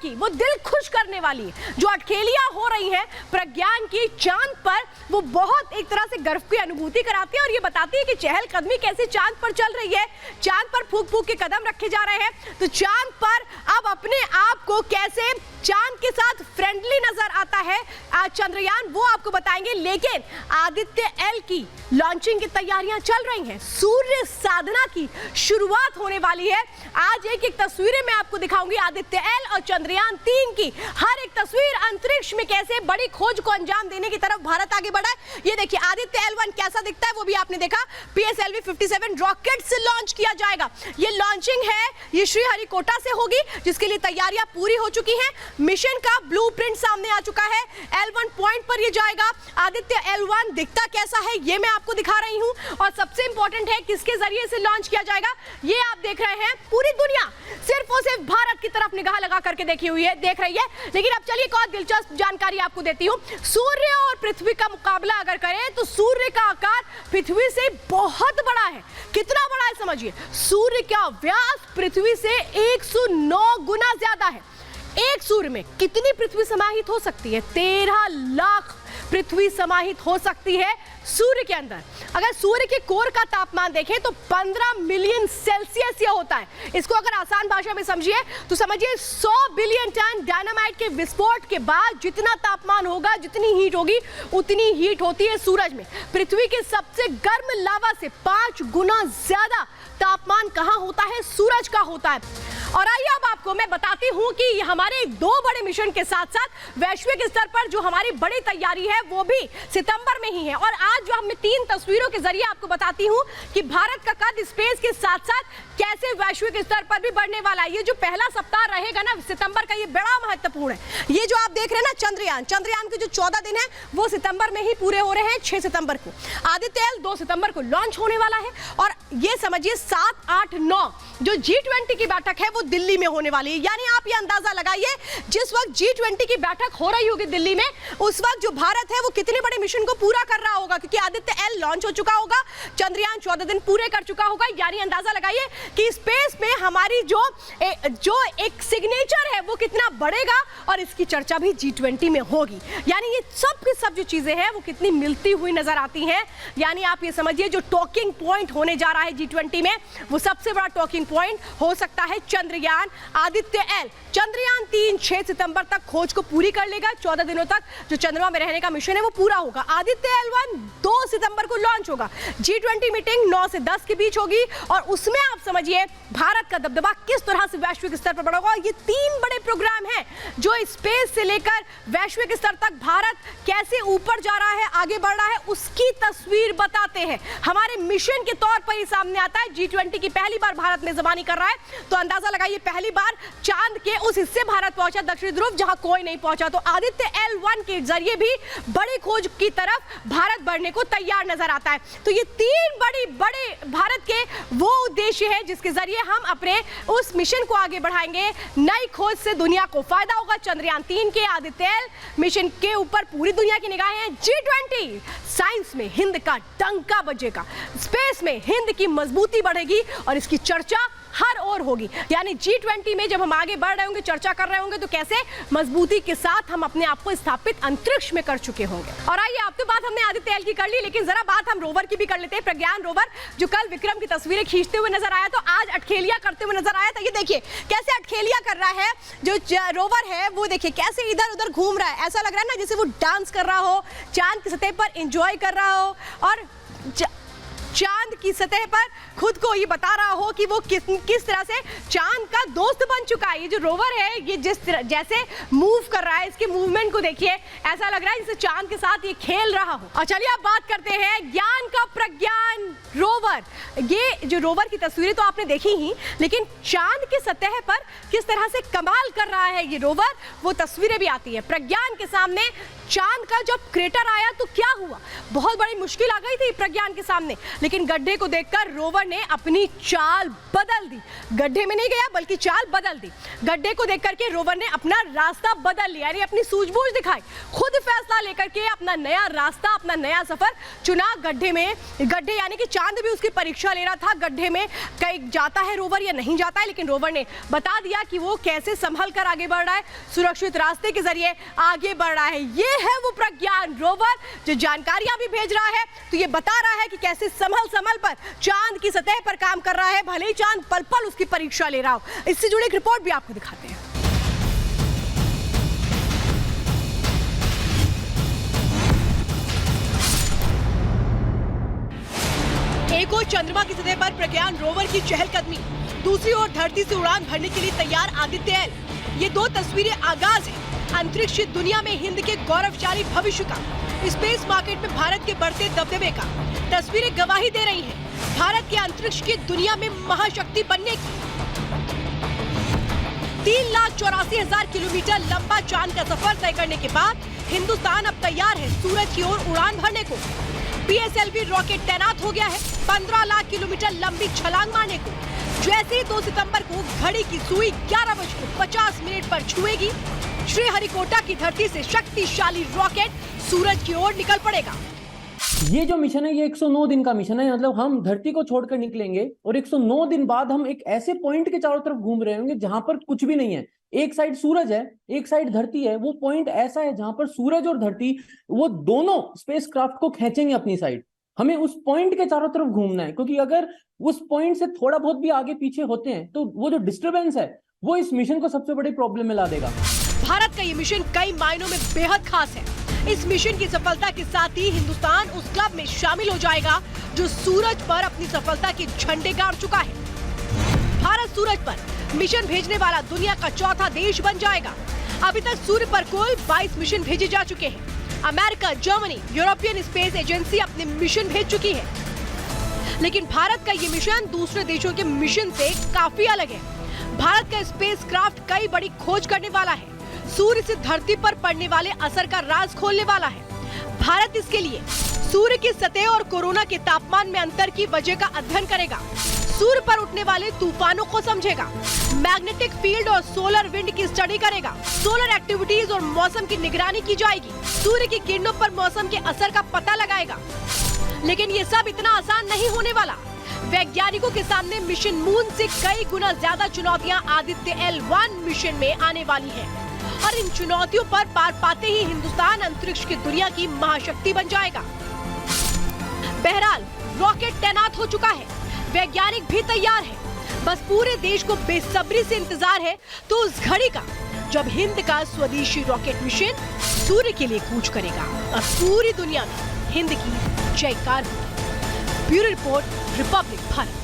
की, वो दिल खुश करने वाली जो अटखेलियां हो रही हैं प्रज्ञान की चांद पर, वो बहुत एक तरह से गर्व की अनुभूति कराती है और ये बताती है कि चहलकदमी कैसे चांद पर चल रही है। चांद पर फूंक फूंक के कदम रखे जा रहे हैं, तो चांद पर अब अपने आप को कैसे चांद के साथ फ्रेंडली नजर आता है आज चंद्रयान, वो आपको बताएंगे। लेकिन आदित्य एल की लॉन्चिंग की तैयारियां चल रही हैं, सूर्य साधना की शुरुआत होने वाली है। आज एक एक तस्वीरें मैं आपको दिखाऊंगी आदित्य एल और चंद्रयान 3 की। हर एक तस्वीर अंतरिक्ष में कैसे बड़ी खोज को अंजाम देने की तरफ भारत आगे बढ़ा है। ये देखिए आदित्य L1 कैसा दिखता है वो भी आपने देखा। PSLV-57 रॉकेट से लॉन्च किया जाएगा। ये लॉन्चिंग है, ये श्रीहरिकोटा से होगी, जिसके लिए तैयारियां पूरी हो चुकी हैं। मिशन का ब्लूप्रिंट सामने आ चुका है। L1 पॉइंट पर ये जाएगा। आदित्य L1 दिखता कैसा है ये मैं आपको दिखा रही हूं, और सबसे इंपॉर्टेंट है किसके जरिए से लॉन्च किया जाएगा। ये आप देख रहे हैं, पूरी दुनिया सिर्फ और सिर्फ भारत की तरफ निगाह लगा करके देख रही है। लेकिन अब चलिए एक और दिलचस्प जानकारी आपको देती हूं। सूर्य और पृथ्वी का मुकाबला अगर करें तो सूर्य का आकार पृथ्वी से बहुत बड़ा है। कितना बड़ा है समझिए, सूर्य का व्यास पृथ्वी से 109 गुना ज्यादा है। एक सूर्य में कितनी पृथ्वी समाहित हो सकती है? 13 लाख पृथ्वी समाहित हो सकती है सूर्य के अंदर। अगर सूर्य के कोर का तापमान देखें तो 15 मिलियन सेल्सियस ये होता है। इसको अगर आसान भाषा में समझिए तो समझिए 100 बिलियन टन डायनामाइट के विस्फोट के बाद जितना तापमान होगा, जितनी हीट होगी, उतनी हीट होती है सूरज में। पृथ्वी के सबसे गर्म लावा से 5 गुना ज्यादा तापमान कहां होता है? सूरज का होता है। और आइए अब आपको मैं बताती हूं कि हमारे 2 बड़े मिशन के साथ साथ वैश्विक स्तर पर जो हमारी बड़ी तैयारी है वो भी सितंबर में ही है। और आज जो मैं 3 तस्वीरों के जरिए आपको बताती हूं कि भारत का कद स्पेस के साथ साथ कैसे वैश्विक स्तर पर भी बढ़ने वाला है। ये जो पहला सप्ताह रहेगा ना सितंबर का, ये बड़ा महत्वपूर्ण है। ये जो आप देख रहे हैं ना चंद्रयान के जो 14 दिन है वो सितंबर में ही पूरे हो रहे हैं। 6 सितंबर को आदित्य एल 2 सितंबर को लॉन्च होने वाला है। और ये समझिए 7, 8, 9 जो G20 की बैठक है वो दिल्ली में होने वाली है। यानी आप ये अंदाजा लगाइए, जिस वक्त G20 की बैठक हो रही होगी दिल्ली में, उस वक्त जो भारत है वो कितने बड़े मिशन को पूरा कर रहा होगा, क्योंकि आदित्य एल लॉन्च हो चुका होगा, चंद्रयान 14 दिन पूरे कर चुका होगा। यानी अंदाजा लगाइए कि स्पेस में हमारी जो एक सिग्नेचर है वो कितना बढ़ेगा, और इसकी चर्चा भी G20 में होगी। यानी ये सब की सब जो चीजें हैं वो कितनी मिलती हुई नजर आती हैं। यानी आप ये समझिए जो टॉकिंग पॉइंट होने जा रहा है G20 में, वो सबसे बड़ा टॉकिंग पॉइंट हो सकता है चंद्रयान। आदित्य एल चंद्रयान 3 6 सितंबर तक खोज को पूरी कर लेगा। 14 दिनों तक जो चंद्रमा में रहने का मिशन है वो पूरा होगा। आदित्य L1 2 सितंबर को लॉन्च होगा। G20 मीटिंग 9 से 10 के बीच होगी, और उसमें आप समझिए भारत का दबदबा किस तरह से वैश्विक स्तर पर बढ़ेगा। ये 3 बड़े प्रोग्राम हैं जो स्पेस से लेकर वैश्विक स्तर तक भारत कैसे ऊपर जा रहा है, आगे बढ़ रहा है, उसकी तस्वीर बताते हैं। हमारे मिशन के तौर पर ही सामने आता है। G20 की पहली बार भारत मेजबानी कर रहा है, तो अंदाजा लगाइए पहली बार चांद के उस हिस्से भारत पहुंचा, दक्षिण ध्रुव, जहां कोई नहीं पहुंचा। तो आदित्य L1 के जरिए भी बड़ी खोज की तरफ भारत बढ़ने को तैयार नजर आता है। तो ये 3 बड़े भारत के वो उद्देश्य है जिसके जरिए हम अपने उस मिशन को आगे बढ़ाएंगे। नई खोज से दुनिया को फायदा होगा। चंद्रयान 3 के आदित्य एल मिशन के ऊपर पूरी दुनिया की निगाहें हैं। G20 साइंस में हिंद का डंका बजेगा, स्पेस में हिंद की मजबूती बढ़ेगी, और इसकी चर्चा हर ओर होगी। यानी G20 में जब हम आगे बढ़ रहे होंगे, चर्चा कर रहे होंगे, तो कैसे मजबूती के साथ हम अपने आप को स्थापित अंतरिक्ष में कर चुके होंगे। और आइए, अब तो बात हमने आदित्य एल की कर ली, लेकिन जरा बात हम रोवर की भी कर लेते हैं। प्रज्ञान रोवर जो कल विक्रम की तस्वीरें खींचते हुए नजर आया, तो आज अटखेलियां करते हुए नजर आया था। ये देखिए कैसे अटखेलियां कर रहा है जो रोवर है, वो देखिए कैसे इधर उधर घूम रहा है। ऐसा लग रहा है ना जैसे वो डांस कर रहा हो, चांद की सतह पर एंजॉय कर रहा हो, और चांद की सतह पर खुद को ये बता रहा हो कि वो किस तरह से चांद का दोस्त बन चुका है। ये जो रोवर है, ये जैसे मूव कर रहा है, इसके मूवमेंट को देखिए, ऐसा लग रहा है जैसे चांद के साथ ये खेल रहा हो। और चलिए अब बात करते हैं ज्ञान का प्रज्ञान रोवर। ये जो रोवर की तस्वीरें तो आपने देखी ही, लेकिन चांद की सतह पर किस तरह से कमाल कर रहा है ये रोवर, वो तस्वीरें भी आती है। प्रज्ञान के सामने चांद का जब क्रेटर आया तो क्या हुआ, बहुत बड़ी मुश्किल आ गई थी प्रज्ञान के सामने, लेकिन गड्ढे को देखकर रोवर ने अपनी चाल बदल दी। गड्ढे में नहीं गया बल्कि चाल बदल दी। गड्ढे को देखकर के रोवर ने अपना रास्ता बदल लिया, यानी अपनी सूझबूझ दिखाई, खुद फैसला लेकर के अपना नया रास्ता, अपना नया सफर चुना। गड्ढे यानी कि चांद भी उसकी परीक्षा ले रहा था, गड्ढे में कहीं जाता है रोवर या नहीं जाता है, लेकिन रोवर ने बता दिया कि वो कैसे संभल कर आगे बढ़ रहा है, सुरक्षित रास्ते के जरिए आगे बढ़ रहा है। ये है वो प्रज्ञान रोवर जो जानकारियां भी भेज रहा है, तो ये बता रहा है कि कैसे संभल पर चांद की सतह पर काम कर रहा है, भले ही चांद पल पल उसकी परीक्षा ले रहा हो। इससे जुड़ी एक रिपोर्ट भी आपको दिखाते हैं। एक ओर चंद्रमा की सतह पर प्रज्ञान रोवर की चहलकदमी, दूसरी ओर धरती से उड़ान भरने के लिए तैयार आदित्य एल। ये दो तस्वीरें आगाज है अंतरिक्ष दुनिया में हिंद के गौरवशाली भविष्य का, स्पेस मार्केट में भारत के बढ़ते दबदबे का। तस्वीरें गवाही दे रही हैं भारत के अंतरिक्ष की दुनिया में महाशक्ति बनने की। 3,84,000 किलोमीटर लंबा चांद का सफर तय करने के बाद हिंदुस्तान अब तैयार है सूरज की ओर उड़ान भरने को। PSLV रॉकेट तैनात हो गया है 15 लाख किलोमीटर लंबी छलांग मारने को। जैसे ही 2 सितंबर को घड़ी की सुई 11:50 पर छुएगी, श्रीहरिकोटा की धरती से शक्तिशाली रॉकेट सूरज की ओर निकल पड़ेगा। ये जो मिशन है ये 109 दिन का मिशन है, मतलब हम धरती को छोड़कर निकलेंगे और 109 दिन बाद हम एक ऐसे पॉइंट के चारों तरफ घूम रहे होंगे जहां पर कुछ भी नहीं है। एक साइड सूरज है, एक साइड धरती है। वो पॉइंट ऐसा है जहां पर सूरज और धरती वो दोनों स्पेसक्राफ्ट को खींचेंगे अपनी साइड। हमें उस पॉइंट के चारों तरफ घूमना है, क्योंकि अगर उस पॉइंट से थोड़ा बहुत भी आगे पीछे होते हैं तो वो जो डिस्टर्बेंस है वो इस मिशन को सबसे बड़ी प्रॉब्लम में ला देगा। भारत का ये मिशन कई मायनों में बेहद खास है। इस मिशन की सफलता के साथ ही हिंदुस्तान उस क्लब में शामिल हो जाएगा जो सूरज पर अपनी सफलता के झंडे गाड़ चुका है। भारत सूरज पर मिशन भेजने वाला दुनिया का चौथा देश बन जाएगा। अभी तक सूर्य पर कुल 22 मिशन भेजे जा चुके हैं। America, Germany, European space agency अपने मिशन भेज चुकी है, लेकिन भारत का ये मिशन दूसरे देशों के मिशन से काफी अलग है। भारत का स्पेसक्राफ्ट कई बड़ी खोज करने वाला है, सूर्य से धरती पर पड़ने वाले असर का राज खोलने वाला है। भारत इसके लिए सूर्य की सतह और कोरोना के तापमान में अंतर की वजह का अध्ययन करेगा, सूर्य पर उठने वाले तूफानों को समझेगा, मैग्नेटिक फील्ड और सोलर विंड की स्टडी करेगा, सोलर एक्टिविटीज और मौसम की निगरानी की जाएगी, सूर्य की किरणों पर मौसम के असर का पता लगाएगा। लेकिन ये सब इतना आसान नहीं होने वाला। वैज्ञानिकों के सामने मिशन मून से कई गुना ज्यादा चुनौतियां आदित्य L1 मिशन में आने वाली हैं, और इन चुनौतियों पर पार पाते ही हिंदुस्तान अंतरिक्ष की दुनिया की महाशक्ति बन जाएगा। बहरहाल रॉकेट तैनात हो चुका है, वैज्ञानिक भी तैयार है, बस पूरे देश को बेसब्री से इंतजार है तो उस घड़ी का जब हिंद का स्वदेशी रॉकेट मिशन सूर्य के लिए कूच करेगा और पूरी दुनिया में हिंद की जयकार होगी। Bureau report, Republic Bharat.